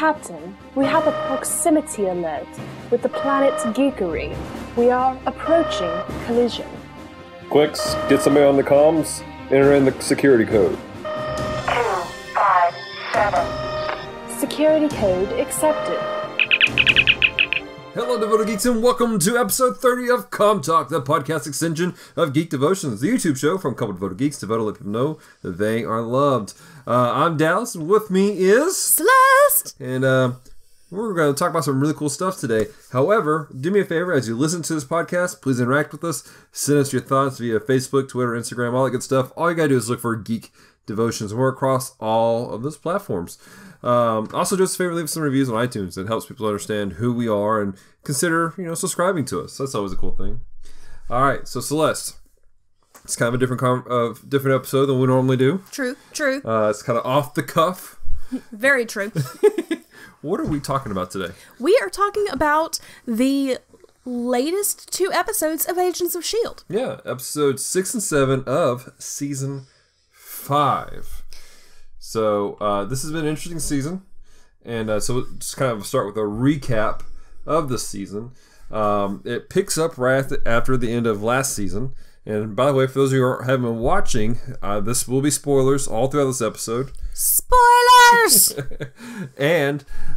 Captain, we have a proximity alert with the planet Geekery. We are approaching collision. Quicks, get somebody on the comms, enter in the security code. 257. Security code accepted. Hello, devoted geeks, and welcome to episode 30 of Comm Talk, the podcast extension of Geek Devotions, the YouTube show from a couple of devoted geeks devoted to let people know that they are loved. I'm Dallas, and with me is Celeste, and we're going to talk about some really cool stuff today. However, do me a favor, as you listen to this podcast, please interact with us. Send us your thoughts via Facebook, Twitter, Instagram, all that good stuff. All you got to do is look for Geek Devotions. We're across all of those platforms. Also, do us a favor, leave some reviews on iTunes. It helps people understand who we are and consider, subscribing to us. That's always a cool thing. All right, so Celeste, it's kind of a different episode than we normally do. True. It's kind of off the cuff. Very true. What are we talking about today? We are talking about the latest 2 episodes of Agents of S.H.I.E.L.D. Yeah, episodes 6 and 7 of season 5. So this has been an interesting season, and so we'll just kind of start with a recap of the season. It picks up right after the end of last season. And by the way, for those of you who haven't been watching, this will be spoilers all throughout this episode. Spoilers!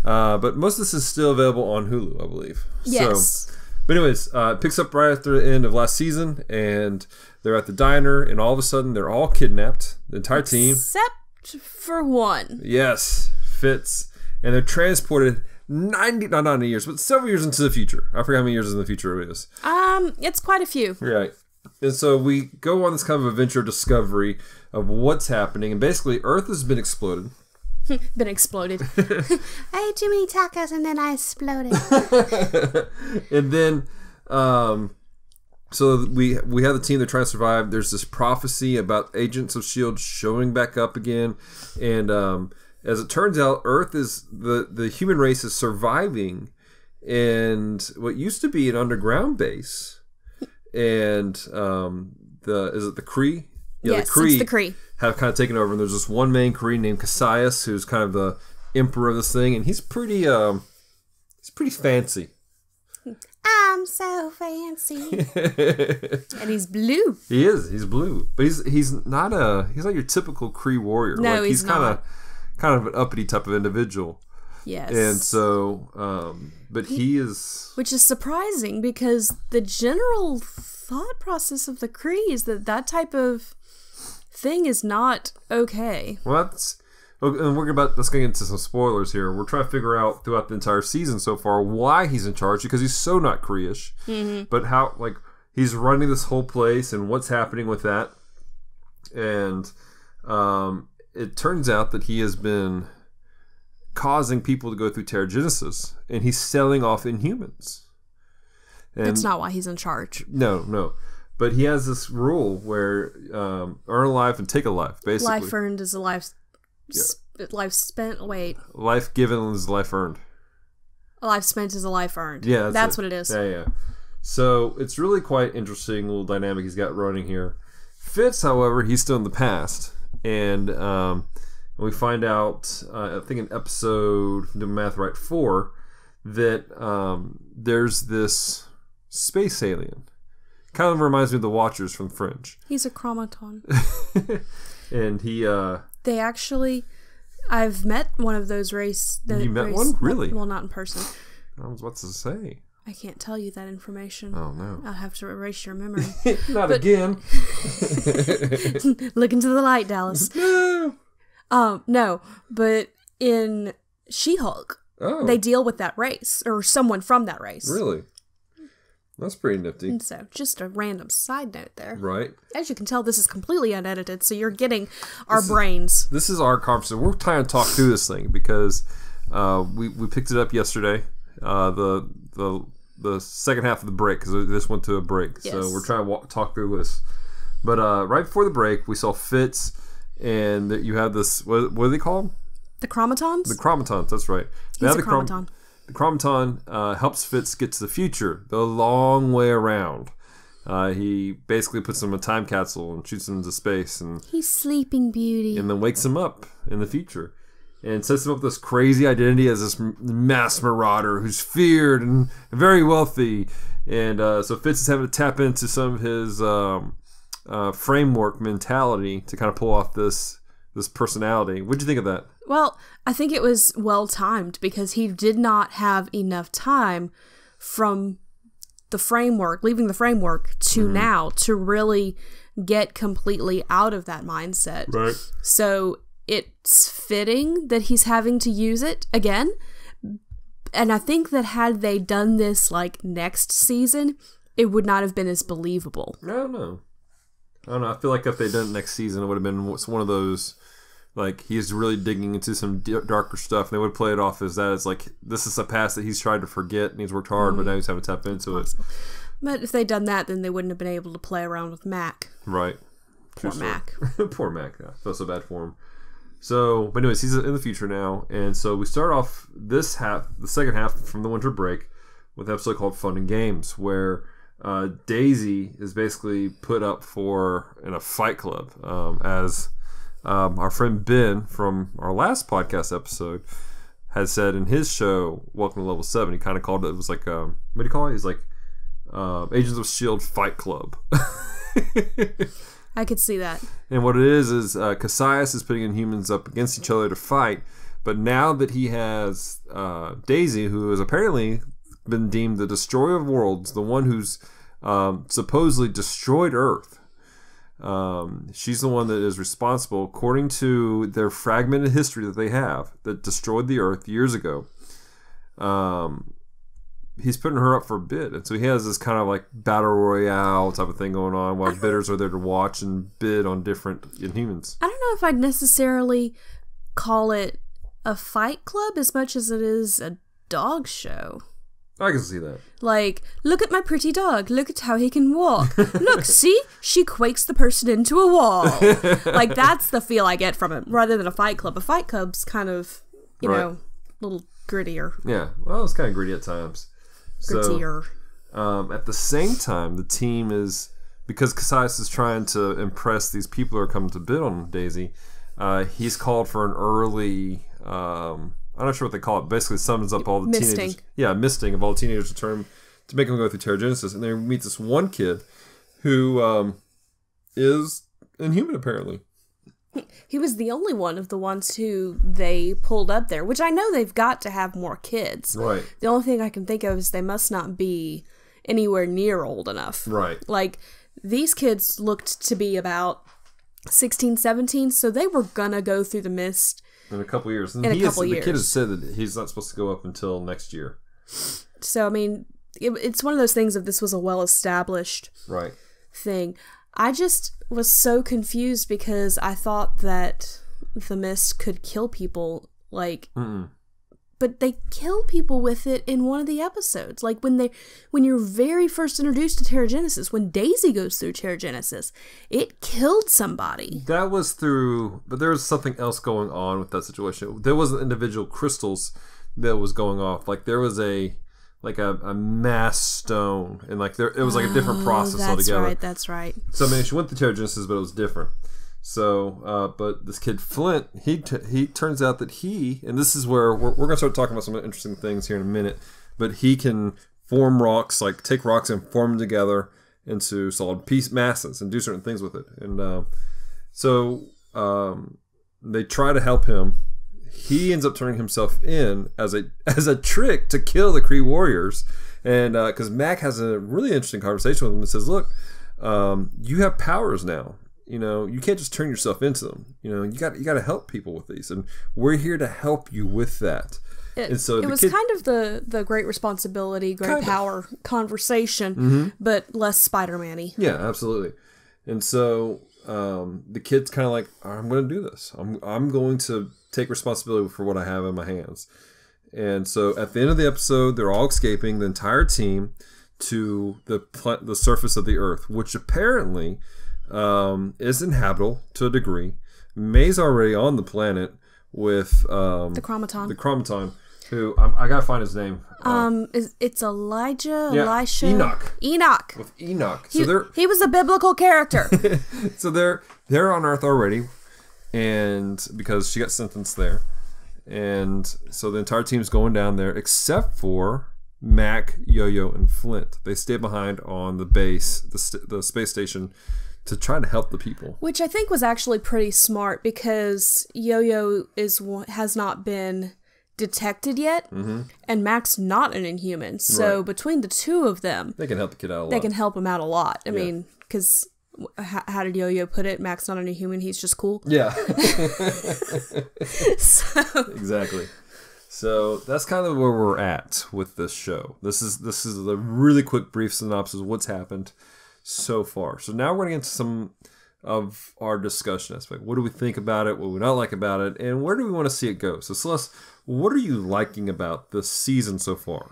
But most of this is still available on Hulu, I believe. Yes. But anyways, it picks up right after the end of last season, and they're at the diner, and all of a sudden they're all kidnapped, the entire team. Except for one. Yes, Fitz. And they're transported not 90 years, but several years into the future. I forget how many years in the future it is. It's quite a few. Right. And so we go on this kind of adventure of discovery of what's happening. And basically, Earth has been exploded. Been exploded. I ate too many tacos and then I exploded. And then, so we have the team that try to survive. There's this prophecy about Agents of S.H.I.E.L.D. showing back up again. And as it turns out, Earth is, the human race is surviving in what used to be an underground base. And is it the Kree? Yeah, yes, it's the Kree. Have kind of taken over, and there's this one main Kree named Cassius, who's kind of the emperor of this thing, and he's pretty fancy. I'm so fancy. And he's blue. He is. He's blue, but he's not your typical Kree warrior. No, he's kind of an uppity type of individual. Yes. And so, but he is... Which is surprising, because the general thought process of the Kree is that type of thing is not okay. Well, and let's get into some spoilers here. We're trying to figure out throughout the entire season so far why he's in charge, because he's so not Kree-ish. Mm-hmm. But how, he's running this whole place and what's happening with that. And it turns out that he has been causing people to go through pterogenesis, and he's selling off Inhumans. And that's not why he's in charge. No. But he has this rule where earn a life and take a life, basically. Life earned is a life... Life spent... Wait. Life given is life earned. A life spent is a life earned. Yeah, that's what it is. Yeah. So it's really quite interesting little dynamic he's got running here. Fitz, however, he's still in the past. And we find out, I think in episode, do math right, 4, that there's this space alien. Kind of reminds me of the Watchers from Fringe. He's a chromaton. And he... They actually... I've met one of those race... You met one? Really? Well, not in person. What's to say? I can't tell you that information. Oh, no. I'll have to erase your memory. Again. Look into the light, Dallas. No. No, but in She-Hulk, they deal with that race, or someone from that race. Really? That's pretty nifty. And so, just a random side note there. Right. As you can tell, this is completely unedited, so you're getting our brains. This is our conversation. We're trying to talk through this thing because we picked it up yesterday, the second half of the break, because this went to a break. Yes. So we're trying to talk through this. But right before the break, we saw Fitz, and you have this, what do they call them? The chromatons? The chromatons, that's right. He's a chromaton. The chromaton helps Fitz get to the future, the long way around. He basically puts him in a time capsule and shoots him into space. And he's Sleeping Beauty. And then wakes him up in the future. and sets him up with this crazy identity as this mass marauder who's feared and very wealthy. And so Fitz is having to tap into some of his framework mentality to kind of pull off this personality. What'd you think of that? Well, I think it was well timed because he did not have enough time from the framework, leaving the framework to now to really get completely out of that mindset. Right. So it's fitting that he's having to use it again. And I think that had they done this like next season, it would not have been as believable. I don't know. I feel like if they'd done it next season, it would have been one of those, like, he's really digging into some darker stuff, and they would play it off as that. It's like, this is a past that he's tried to forget, and he's worked hard, but now he's having to tap into it. But if they'd done that, then they wouldn't have been able to play around with Mac. Right. Poor Mac. Poor Mac. I feel so bad for him. So, but anyways, he's in the future now, and so we start off the second half from the winter break, with an episode called Fun and Games, where Daisy is basically put up in a fight club, as our friend Ben from our last podcast episode had said in his show, Welcome to Level 7. He kind of called it was like, what do you call it? He's like, Agents of S.H.I.E.L.D. Fight Club. I could see that. And what it is Cassius is putting Inhumans up against each other to fight, but now that he has Daisy, who has apparently been deemed the destroyer of worlds, the one who's supposedly destroyed Earth, she's the one that is responsible, according to their fragmented history that they have, that destroyed the Earth years ago. He's putting her up for a bid, and so he has this kind of like battle royale type of thing going on while bidders are there to watch and bid on different Inhumans. I don't know if I'd necessarily call it a fight club as much as it is a dog show. I can see that. Like, look at my pretty dog. Look at how he can walk. Look, see? She quakes the person into a wall. Like, that's the feel I get from it, rather than a fight club. A fight club's kind of, you know, a little grittier. Yeah, well, it's kind of gritty at times. Grittier. So, at the same time, the team is, because Cassius is trying to impress these people who are coming to bid on Daisy, he's called for an early, I'm not sure what they call it, basically summons up all the teenagers. Yeah, misting of all the teenagers to make them go through Terrigenesis. And they meet this one kid who is Inhuman, apparently. He was the only one of the ones who they pulled up there, which I know they've got to have more kids. Right. The only thing I can think of is they must not be anywhere near old enough. Right. Like, these kids looked to be about 16, 17, so they were gonna go through the mist in a couple years. And the kid has said that he's not supposed to go up until next year. So, I mean, it's one of those things if this was a well-established thing. I just was so confused because I thought that the mist could kill people, like, but they killed people with it in one of the episodes. Like, when you're very first introduced to Terrigenesis, when Daisy goes through Terrigenesis, it killed somebody. That was but there was something else going on with that situation. There wasn't individual crystals that was going off. Like, there was a mass stone, and like it was like a different process altogether. That's right. So I mean, she went through Terrigenesis, but it was different. So, but this kid Flint, he turns out that and this is where we're going to start talking about some interesting things here in a minute. But he can form rocks, like take rocks and form them together into solid masses and do certain things with it. And so they try to help him. He ends up turning himself in as a trick to kill the Kree warriors, and because Mac has a really interesting conversation with him and says, "Look, you have powers now. You know, you can't just turn yourself into them. You know, you got to help people with these, and we're here to help you with that." And so it was kind of the great responsibility, great power conversation, but less Spider-Man-y. Yeah, absolutely. And so the kid's kind of like, "I'm going to do this. I'm going to take responsibility for what I have in my hands." And so at the end of the episode, they're all escaping, the entire team, to the surface of the Earth, which apparently is inhabitable to a degree. May's already on the planet with the Chromaton. The Chromaton, who I gotta find his name. It's Elijah, yeah, Elisha, Enoch. With Enoch, he was a biblical character. So they're on Earth already. And because she got sentenced there, And so the entire team's going down there except for Mac, Yo-Yo, and Flint. They stay behind on the base, the space station, to try to help the people. Which I think was actually pretty smart because Yo-Yo has not been detected yet, and Mac's not an Inhuman. So between the two of them, they can help the kid out a lot. They can help him out a lot. I mean, because how did Yo-Yo put it? Mac's not an Inhuman, he's just cool. Yeah. Exactly. So that's kind of where we're at with this show. This is a really quick, brief synopsis of what's happened so far. So now we're going to get into some of our discussion aspect. What do we think about it? What do we not like about it? And where do we want to see it go? So Celeste, what are you liking about this season so far?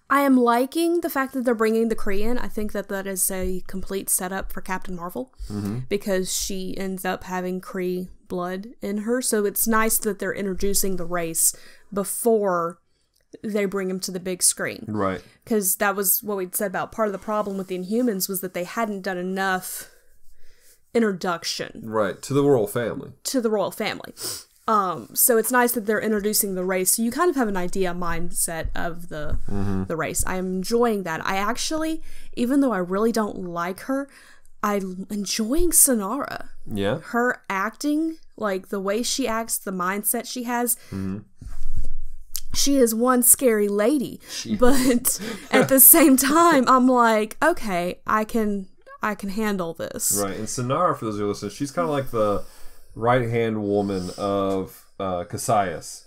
I am liking the fact that they're bringing the Kree in. I think that is a complete setup for Captain Marvel because she ends up having Kree blood in her. So it's nice that they're introducing the race before they bring him to the big screen. Right. Because that was what we'd said about part of the problem with the Inhumans was that they hadn't done enough introduction. Right. To the royal family. So it's nice that they're introducing the race, so you kind of have an mindset of the race. I am enjoying that. I actually, even though I really don't like her, I'm enjoying Sonara. Yeah. Her acting, like the way she acts, the mindset she has. She is one scary lady, but at the same time, I'm like, okay, I can handle this. Right. And Sonara, for those who listen, she's kind of like the right-hand woman of Cassius,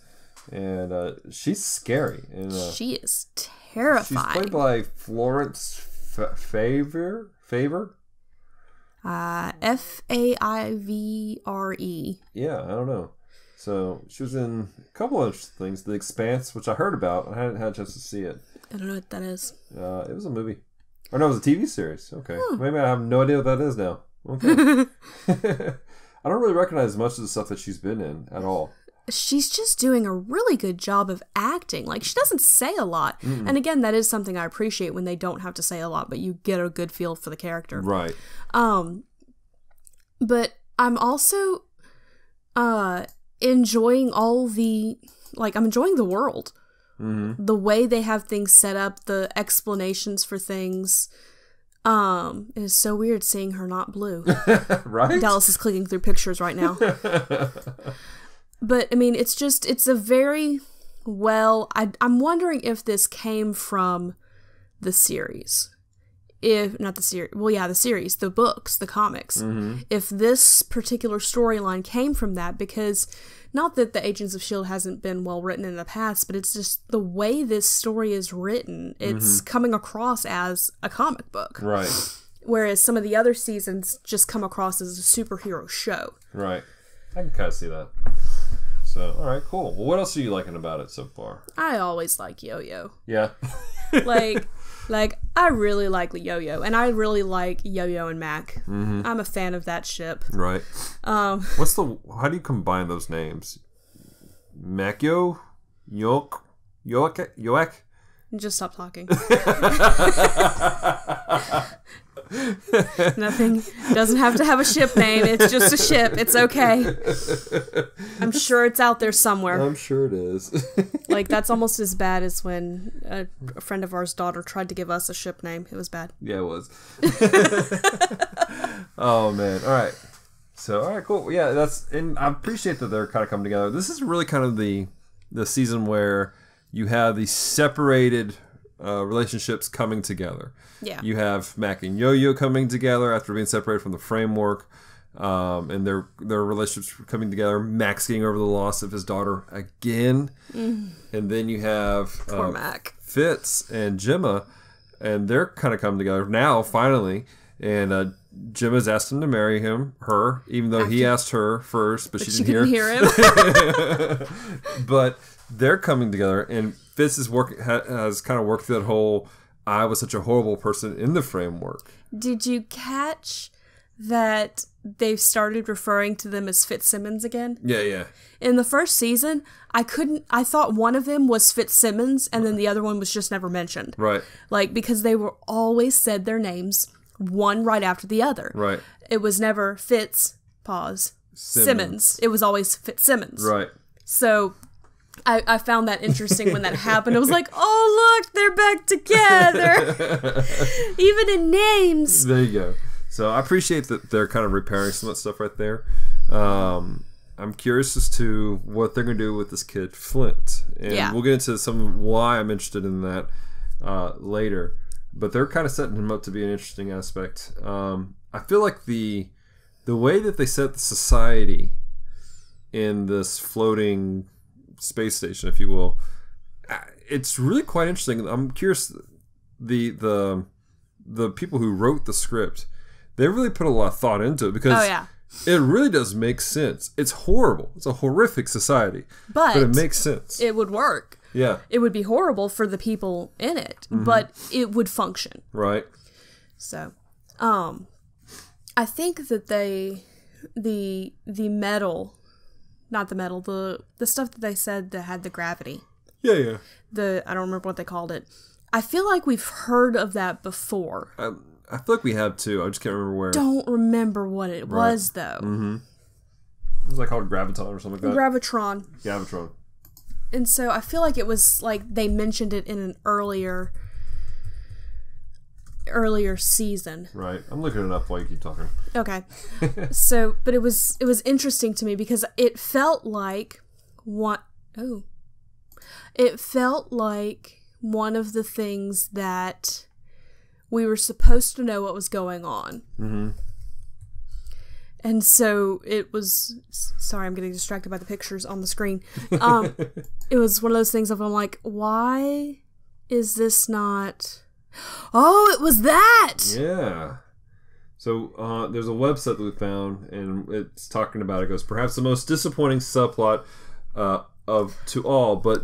and she's scary. And she is terrifying. She's played by Florence Favre. Faivre. Yeah, I don't know. So she was in a couple of things. The Expanse, which I heard about. I hadn't had a chance to see it. I don't know what that is. It was a movie. Or no, it was a TV series. Okay. Maybe I have no idea what that is now. Okay. I don't really recognize much of the stuff that she's been in at all. She's just doing a really good job of acting. Like, she doesn't say a lot. And again, that is something I appreciate when they don't have to say a lot, but you get a good feel for the character. Right. But I'm also enjoying I'm enjoying the world. The way they have things set up, the explanations for things. It is so weird seeing her not blue. Right? Dallas is clicking through pictures right now. But, I mean, it's a very I'm wondering if this came from the series. The series, the books, the comics. If this particular storyline came from that, because not that the Agents of S.H.I.E.L.D. hasn't been well written in the past, but it's just the way this story is written, it's coming across as a comic book. Right. Whereas some of the other seasons just come across as a superhero show. Right. I can kind of see that. So, all right, cool. Well, what else are you liking about it so far? I always like Yo-Yo. Yeah. Like, I really like Yo-Yo, and I really like Yo-Yo and Mac. I'm a fan of that ship. Right. How do you combine those names? Macyo? Yoak? Just stop talking. Nothing. Doesn't have to have a ship name. It's just a ship. It's okay. I'm sure it's out there somewhere. I'm sure it is. Like, that's almost as bad as when a friend of ours' daughter tried to give us a ship name. It was bad. Yeah, it was. Oh, man. All right. So, all right, cool. Yeah, and I appreciate that they're kind of coming together. This is really kind of the season where you have these separated relationships coming together. Yeah. You have Mac and Yo-Yo coming together after being separated from the framework, and their relationships coming together. Mac's getting over the loss of his daughter again, and then you have poor Mac, Fitz and Gemma, and they're kind of coming together now finally. And Gemma's asked him to marry her, even though he asked her first, but she didn't hear him. But they're coming together, and Fitz has kind of worked through that whole I was such a horrible person in the framework. Did you catch that they've started referring to them as Fitzsimmons again? Yeah. In the first season, I thought one of them was Fitzsimmons, and then the other one was just never mentioned. Right. Like, because they were always said their names, one right after the other. Right. It was never Simmons. It was always Fitzsimmons. Right. So I found that interesting when that happened. I was like, oh, look, they're back together. Even in names. There you go. So I appreciate that they're kind of repairing some of that stuff right there. I'm curious as to what they're going to do with this kid, Flint. And we'll get into some why I'm interested in that later. But they're kind of setting him up to be an interesting aspect. I feel like the way that they set the society in this floating space station, if you will, it's really quite interesting. I'm curious, the people who wrote the script, they really put a lot of thought into it because it really does make sense. It's horrible. It's a horrific society, but it makes sense. It would work. Yeah. It would be horrible for the people in it, but it would function. Right. So, I think that the metal, not the metal, the stuff that they said that had the gravity. Yeah. I don't remember what they called it. I feel like we've heard of that before. I feel like we have too. I just can't remember where. Don't remember what it was though. Mm-hmm. Was that called Graviton or something like that? Gravitron. And so I feel like it was like they mentioned it in an earlier season. Right. I'm looking it up while you keep talking. Okay. So, but it was interesting to me because it felt like one of the things that we were supposed to know what was going on. Mm-hmm. And so it was... Sorry, I'm getting distracted by the pictures on the screen. It was one of those things of I'm like, why is this not... Oh, it was that! Yeah. So there's a website that we found, and it's talking about it. Goes, perhaps the most disappointing subplot to all, but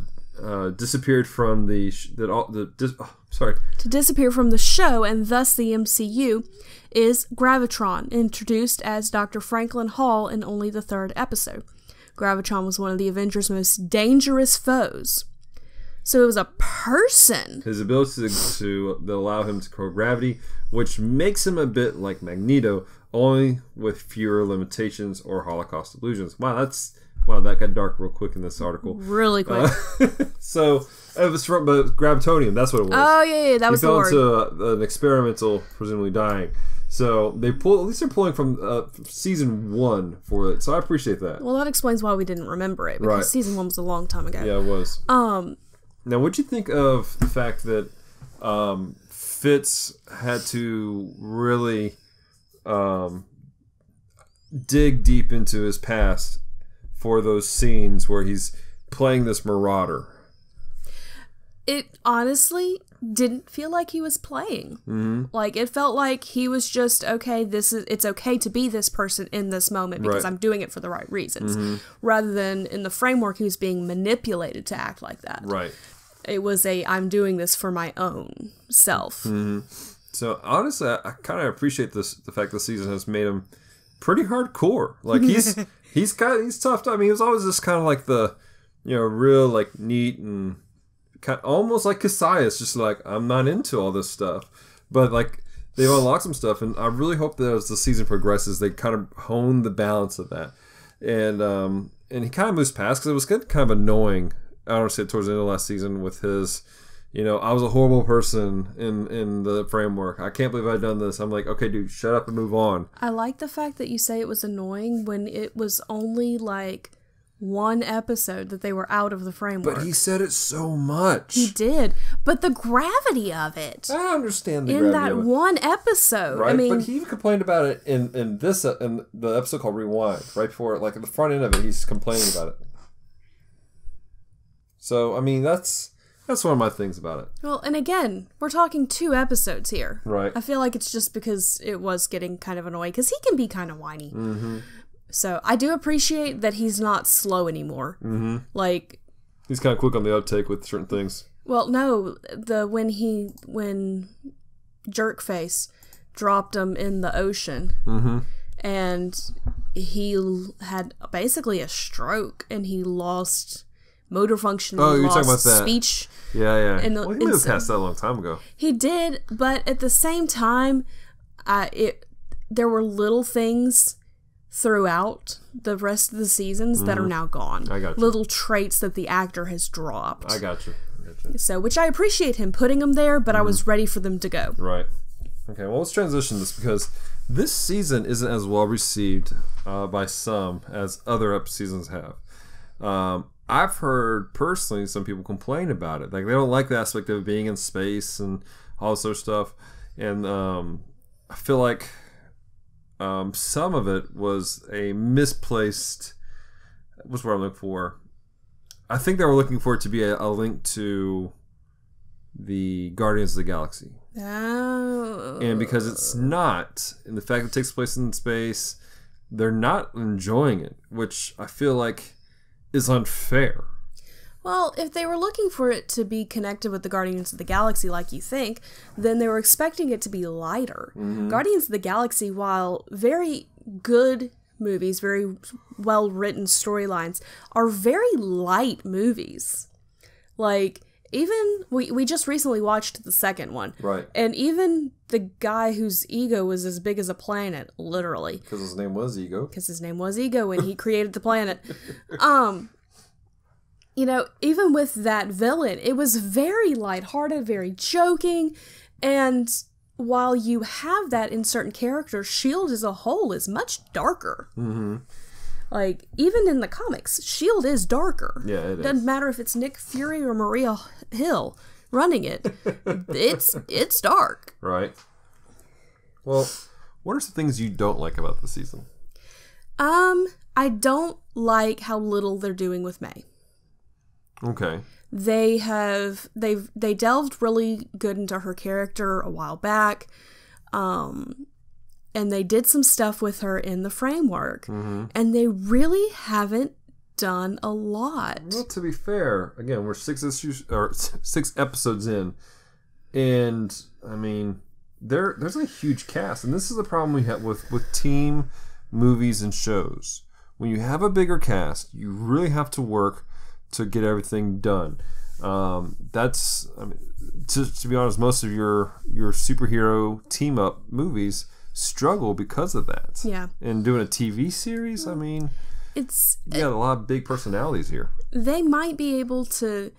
disappeared from to disappear from the show and thus the MCU is Gravitron, introduced as Dr. Franklin Hall in only the 3rd episode. Gravitron was one of the Avengers' most dangerous foes. So it was a person. His ability to allow him to control gravity, which makes him a bit like Magneto, only with fewer limitations or Holocaust illusions. Wow, that got dark real quick in this article. Really quick. So it was from gravitonium. That's what it was. Oh yeah, that was the word. He fell into an experimental, presumably dying. So at least they're pulling from season 1 for it. So I appreciate that. Well, that explains why we didn't remember it because season 1 was a long time ago. Yeah, it was. Now, what'd you think of the fact that Fitz had to really dig deep into his past for those scenes where he's playing this marauder? It honestly didn't feel like he was playing. Mm-hmm. Like, it felt like he was just, okay, it's okay to be this person in this moment because I'm doing it for the right reasons. Mm-hmm. Rather than in the framework, he was being manipulated to act like that. Right. It was I'm doing this for my own self. Mm-hmm. So, honestly, I kind of appreciate the fact this season has made him pretty hardcore. Like, he's tough. I mean, he was always just kind of like the, real, like, neat and kind of almost like Cassius, just like, I'm not into all this stuff. But, like, they've unlocked some stuff, and I really hope that as the season progresses, they kind of hone the balance of that. And he kind of moves past, because it was kind of annoying, I don't say towards the end of last season with his, I was a horrible person in the framework. I can't believe I've done this. I'm like, okay, dude, shut up and move on. I like the fact that you say it was annoying when it was only like 1 episode that they were out of the framework. But he said it so much. He did. But the gravity of it. I understand the gravity of it. In that 1 episode. Right, but he even complained about it in the episode called Rewind. Right before, like, at the front end of it, he's complaining about it. So, I mean, that's one of my things about it. Well, and again, we're talking 2 episodes here. Right. I feel like it's just because it was getting kind of annoying, because he can be kind of whiny. Mm-hmm. So, I do appreciate that he's not slow anymore. Mm-hmm. Like... He's kind of quick on the uptake with certain things. Well, no, when Jerkface dropped him in the ocean, mm-hmm. and he had basically a stroke, and he lost... motor function. Oh, you're talking about that. Speech. Yeah. He moved past that a long time ago. He did, but at the same time, there were little things throughout the rest of the seasons that are now gone. I got you. Little traits that the actor has dropped. I got you. So, which I appreciate him putting them there, but I was ready for them to go. Right. Okay, well, let's transition this because this season isn't as well received by some as other seasons have. I've heard personally some people complain about it. Like, they don't like the aspect of being in space and all this other stuff. And I feel like some of it was a misplaced... What's what I'm looking for? I think they were looking for it to be a link to the Guardians of the Galaxy. Oh. And because it's not, and the fact that it takes place in space, they're not enjoying it, which I feel like is unfair. Well, if they were looking for it to be connected with the Guardians of the Galaxy like you think, then they were expecting it to be lighter. Mm-hmm. Guardians of the Galaxy, while very good movies, very well-written storylines, are very light movies. Like, even, we just recently watched the second one. Right. And even the guy whose ego was as big as a planet, literally. Because his name was Ego. Because his name was Ego and he created the planet. You know, even with that villain, it was very lighthearted, very joking, and while you have that in certain characters, S.H.I.E.L.D. as a whole is much darker. Mm-hmm. Like, even in the comics, S.H.I.E.L.D. is darker. Yeah, it Doesn't is. matter if it's Nick Fury or Maria Hill running it. it's dark. Right. Well, what are some things you don't like about the season? I don't like how little they're doing with May. Okay. They delved really good into her character a while back, and they did some stuff with her in the framework, and they really haven't done a lot. Well, to be fair, again, we're 6 episodes in, and I mean, there's a huge cast, and this is the problem we have with team movies and shows. When you have a bigger cast, you really have to work to get everything done. That's, I mean, to be honest, most of your superhero team up movies struggle because of that. Yeah. And doing a TV series, I mean, you got a lot of big personalities here. They might be able to,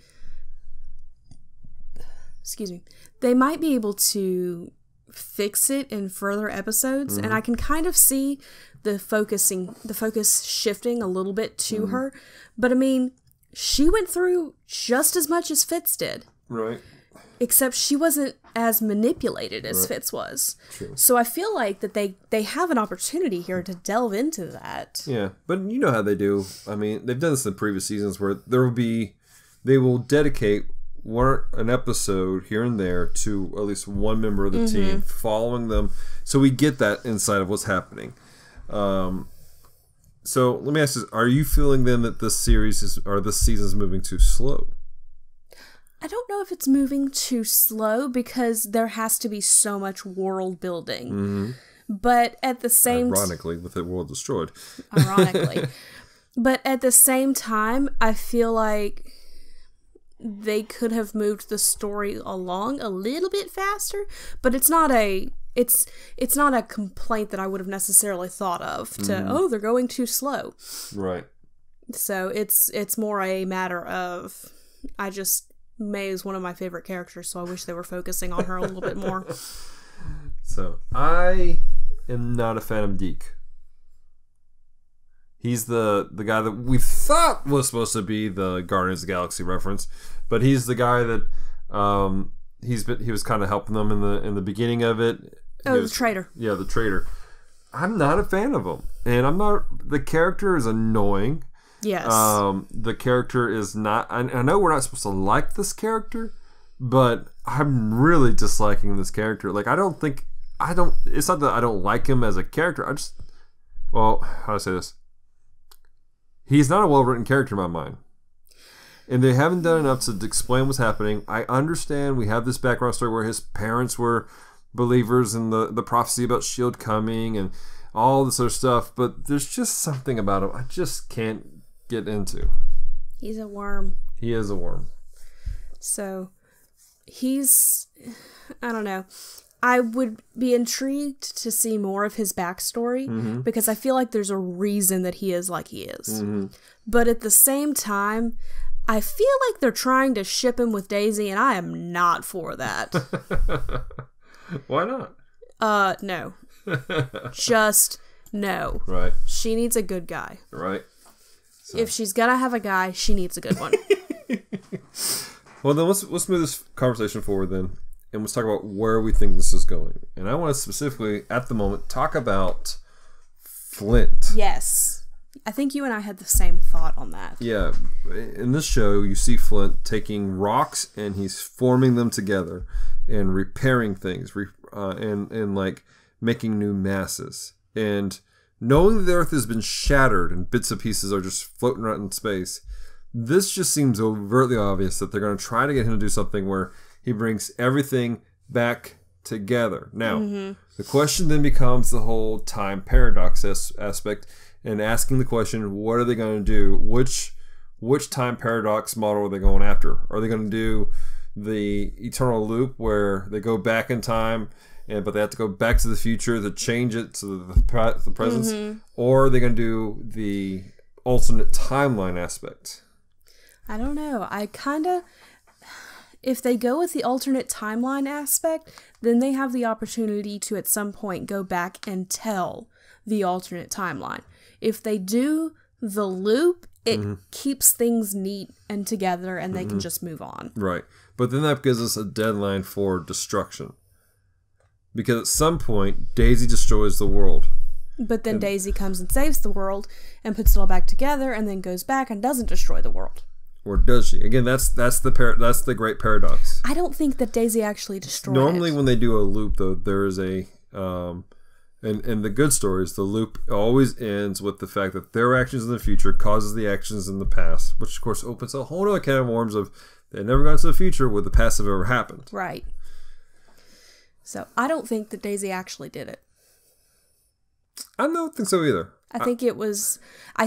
they might be able to fix it in further episodes, and I can kind of see the focus shifting a little bit to her. But I mean, she went through just as much as Fitz did. Right. Except she wasn't as manipulated as Fitz was. True. So I feel like that they have an opportunity here to delve into that. Yeah, but you know how they do. I mean, they've done this in previous seasons where they will dedicate an episode here and there to at least one member of the team, following them, so we get that insight of what's happening. So let me ask this: are you feeling then that this season is moving too slow? I don't know if it's moving too slow because there has to be so much world building. But at the same ironically, with the world destroyed. Ironically. But at the same time, I feel like they could have moved the story along a little bit faster, but it's not a complaint that I would have necessarily thought of they're going too slow. Right. So it's more a matter of May is one of my favorite characters, so I wish they were focusing on her a little bit more. So I am not a fan of Deke. He's the guy that we thought was supposed to be the Guardians of the Galaxy reference, but he's the guy that he was kind of helping them in the beginning of it. The traitor. Yeah, the traitor. I'm not a fan of him, and the character is annoying. Yes. The character is not. I know we're not supposed to like this character, but I'm really disliking this character. Like, it's not that I don't like him as a character. How do I say this? He's not a well-written character in my mind. And they haven't done enough to explain what's happening. I understand we have this background story where his parents were believers in the prophecy about S.H.I.E.L.D. coming and all this other stuff, but there's just something about him I just can't get into. He's a worm. He is a worm. So, I don't know. I would be intrigued to see more of his backstory because I feel like there's a reason that he is like he is. But at the same time, I feel like they're trying to ship him with Daisy, and I am not for that. Why not? No. Just no. Right. She needs a good guy. Right. So. If she's gonna have a guy, she needs a good one. Well, then let's move this conversation forward then, and let's talk about where we think this is going. And I want to specifically, at the moment, talk about Flint. Yes. I think you and I had the same thought on that. Yeah. In this show, you see Flint taking rocks and he's forming them together and repairing things and like making new masses. And knowing that the Earth has been shattered and bits and pieces are just floating around in space, this just seems overtly obvious that they're going to try to get him to do something where he brings everything back together. Now, the question then becomes the whole time paradox aspect and asking the question, what are they going to do? Which time paradox model are they going after? Are they going to do the eternal loop where they go back in time, but they have to go back to the future to change it to the present? Or are they going to do the alternate timeline aspect? I don't know. If they go with the alternate timeline aspect, then they have the opportunity to at some point go back and tell the alternate timeline. If they do the loop, it keeps things neat and together and they can just move on. Right. But then that gives us a deadline for destruction. Because at some point, Daisy destroys the world. But then Daisy comes and saves the world and puts it all back together and then goes back and doesn't destroy the world. Or does she? Again, that's the great paradox. I don't think that Daisy actually destroyed Normally, it. when they do a loop, though, there is a... And the good stories, the loop always ends with the fact that their actions in the future causes the actions in the past, which, of course, opens a whole other can of worms of they never got into the future where the past have ever happened. Right. So, I don't think that Daisy actually did it. I don't think so either. I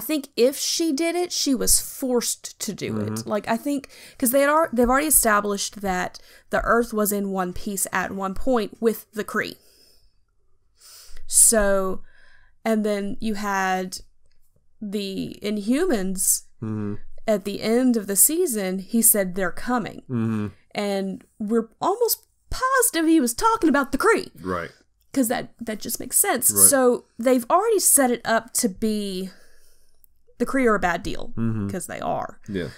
think if she did it, she was forced to do it. Like, I think, because they've already established that the Earth was in one piece at one point with the Kree. So, and then you had the Inhumans at the end of the season, he said they're coming. And we're almost positive he was talking about the Kree. Right. Because that just makes sense. Right. So they've already set it up to be the Kree are a bad deal because they are. Yeah.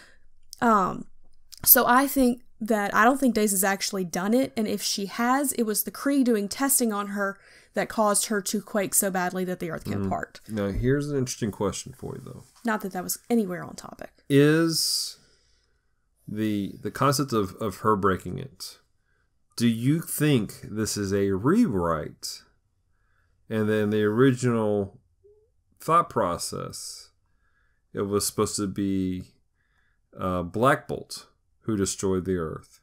So I don't think Daisy's actually done it, and if she has, it was the Kree doing testing on her that caused her to quake so badly that the Earth can part. Now here's an interesting question for you, though. Not that was anywhere on topic. Is the concept of her breaking it? Do you think this is a rewrite? And then the original thought process, it was supposed to be Black Bolt who destroyed the Earth.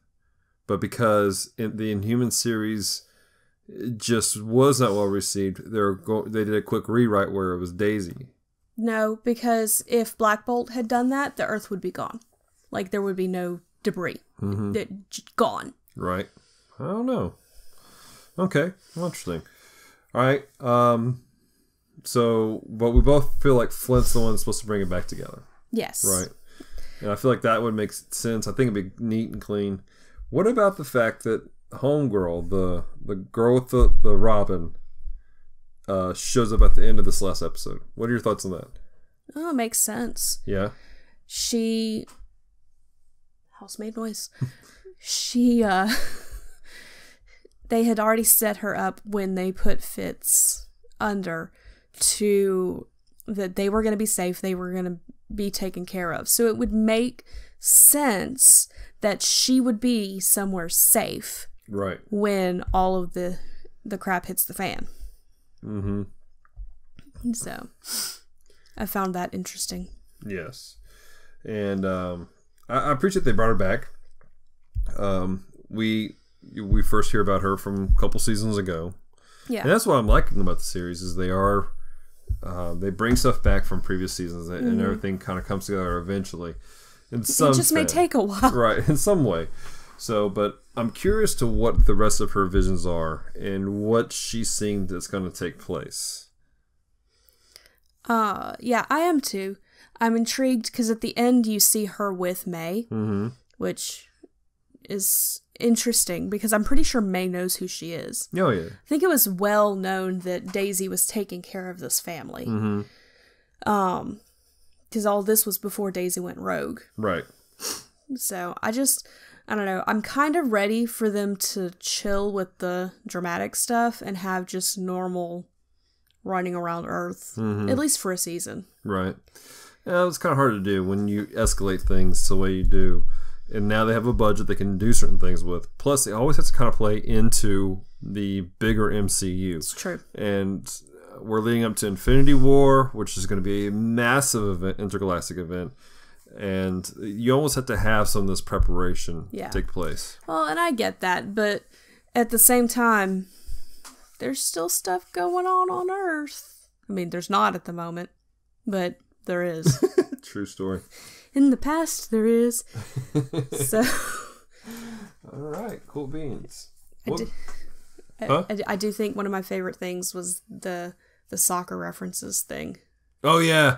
But because in the Inhuman series it just was not well received, they did a quick rewrite where it was Daisy. No, because if Black Bolt had done that, the Earth would be gone. Like, there would be no debris. Gone. Right. I don't know. Okay. Well, interesting. All right. But we both feel like Flint's the one that's supposed to bring it back together. Yes. Right. And I feel like that would make sense. I think it'd be neat and clean. What about the fact that Homegirl, the girl with the Robin, shows up at the end of this last episode? What are your thoughts on that? Oh, it makes sense. Yeah. House made noise. They had already set her up when they put Fitz under that they were going to be safe, they were going to be taken care of. So it would make sense that she would be somewhere safe when all of the crap hits the fan. So I found that interesting. Yes. And I appreciate they brought her back. We first hear about her from a couple seasons ago. Yeah. And that's what I'm liking about the series is they bring stuff back from previous seasons and everything kind of comes together eventually. It just may take a while. Right, in some way. So, but I'm curious to what the rest of her visions are and what she's seeing that's going to take place. Yeah, I am too. I'm intrigued because at the end you see her with May, which is interesting because I'm pretty sure May knows who she is. Oh, yeah. I think it was well known that Daisy was taking care of this family. Because all this was before Daisy went rogue. Right. So I don't know. I'm kind of ready for them to chill with the dramatic stuff and have just normal running around Earth, at least for a season. Right. Yeah, it's kind of hard to do when you escalate things the way you do. And now they have a budget they can do certain things with. Plus, it always has to kind of play into the bigger MCU. It's true. And we're leading up to Infinity War, which is going to be a massive event, intergalactic event. And you almost have to have some of this preparation take place. Well, and I get that, but at the same time, there's still stuff going on Earth. I mean, there's not at the moment, but there is. True story. In the past, there is. So. All right, cool beans. I do think one of my favorite things was the soccer references thing. Oh, yeah.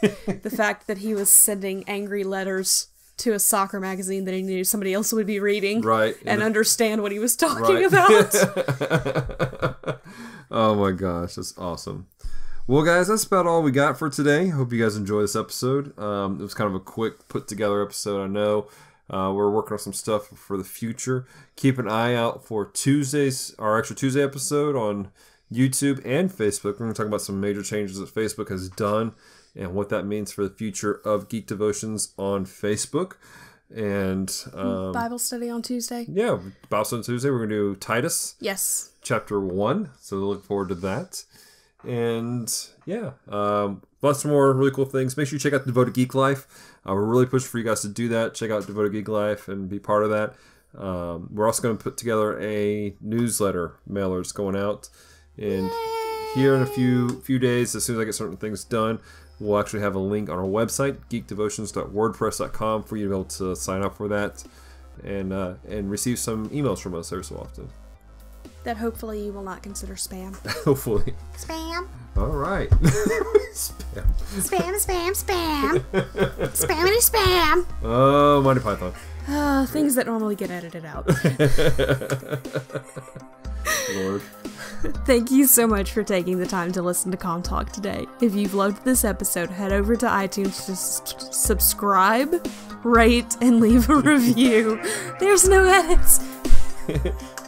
The fact that he was sending angry letters to a soccer magazine that he knew somebody else would be reading. Right. And understand what he was talking about. Oh, my gosh. That's awesome. Well, guys, that's about all we got for today. Hope you guys enjoyed this episode. It was kind of a quick put-together episode, I know. We're working on some stuff for the future. Keep an eye out for our extra Tuesday episode on YouTube and Facebook. We're going to talk about some major changes that Facebook has done and what that means for the future of Geek Devotions on Facebook. And Bible study on Tuesday. Yeah, Bible study on Tuesday. We're going to do Titus. Yes. Chapter 1. So look forward to that. And yeah, lots more really cool things. Make sure you check out Devoted Geek Life. We're really pushing for you guys to do that. Check out Devoted Geek Life and be part of that. We're also going to put together a newsletter mailer that's going out. And here in a few days, as soon as I get certain things done, we'll actually have a link on our website, geekdevotions.wordpress.com, for you to be able to sign up for that and receive some emails from us every so often. That hopefully you will not consider spam. Hopefully. Spam. All right. Spam. Spam, spam, spam. Spammity spam. Oh, Monty Python. Things that normally get edited out. Lord. Thank you so much for taking the time to listen to Comm Talk today. If you've loved this episode, head over to iTunes to subscribe, rate, and leave a review. There's no edits.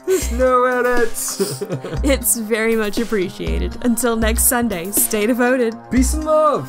There's no edits. It's very much appreciated. Until next Sunday, stay devoted. Peace and love.